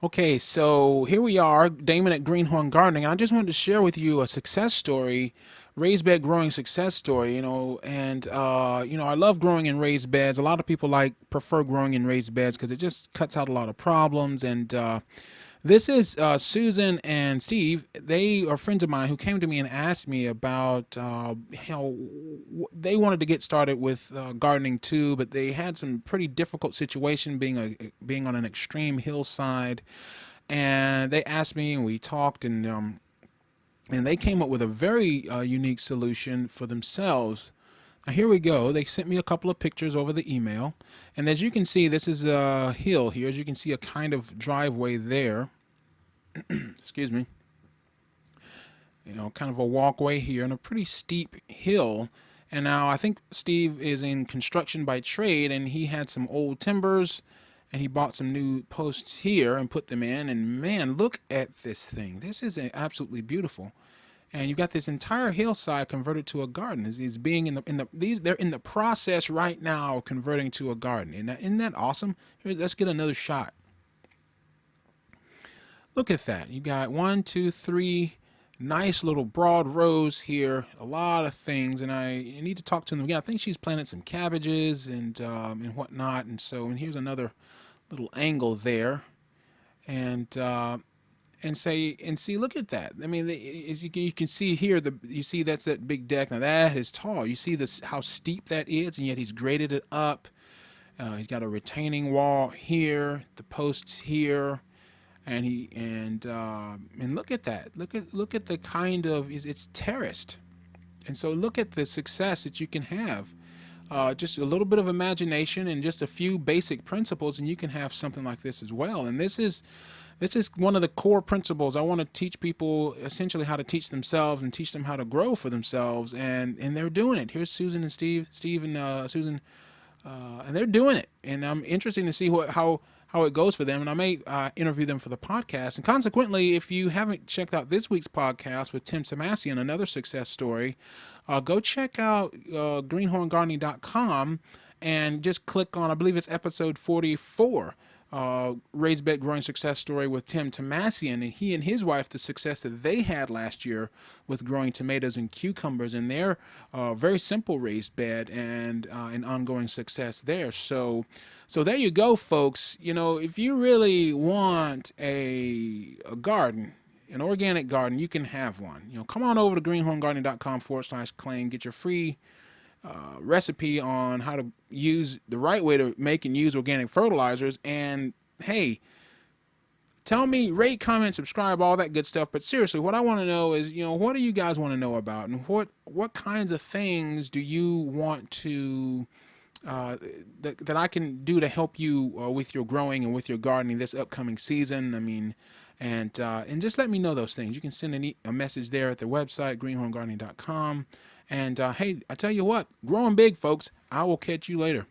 Okay, so here we are, Damon at Greenhorn Gardening. I just wanted to share with you a success story, raised bed growing success story. I love growing in raised beds. A lot of people prefer growing in raised beds because it just cuts out a lot of problems. And this is Susan and Steve. They are friends of mine who came to me and asked me about they wanted to get started with gardening too, but they had some pretty difficult situation being on an extreme hillside, and they asked me and we talked, and they came up with a very unique solution for themselves. Now, here we go. They sent me a couple of pictures over the email. And as you can see, this is a hill here. As you can see, a kind of driveway there. Excuse me. Kind of a walkway here and a pretty steep hill. And now I think Steve is in construction by trade, and he had some old timbers and he bought some new posts here and put them in. And man, look at this thing. This is absolutely beautiful. And you've got this entire hillside converted to a garden. Is being they're in the process right now of converting to a garden. Isn't that awesome? Here, let's get another shot. Look at that. You got one, two, three nice little broad rows here. A lot of things, and I need to talk to them again. I think she's planted some cabbages and whatnot. And here's another little angle there, and see, look at that. I mean, as you can see here, you see that's that big deck. Now that is tall. You see this, how steep that is, and yet he's graded it up. He's got a retaining wall here, the posts here, and look at that. Look at the kind of, it's terraced, and so look at the success that you can have. Just a little bit of imagination and just a few basic principles, and you can have something like this as well. And this is one of the core principles. I want to teach people essentially how to teach themselves and teach them how to grow for themselves, and they're doing it. Here's Susan and Steve and Susan, and they're doing it. And I'm interested to see how it goes for them, and I may interview them for the podcast. And consequently, if you haven't checked out this week's podcast with Tim Samasian, another success story, go check out greenhorngardening.com and just click on, I believe it's episode 44, raised bed growing success story with Tim Tomasian, and he and his wife, the success that they had last year with growing tomatoes and cucumbers in their very simple raised bed, and an ongoing success there. So there you go, folks. If you really want a garden, an organic garden, you can have one. Come on over to greenhorngardening.com/claim, get your free recipe on how to use the right way to make and use organic fertilizers. And hey, tell me, rate, comment, subscribe, all that good stuff. But seriously, what I want to know is, what do you guys want to know about, and what kinds of things do you want to that I can do to help you with your growing and with your gardening this upcoming season. I mean, and just let me know those things. You can send a message there at the website greenhorngardening.com. And hey, I tell you what, growing big, folks. I will catch you later.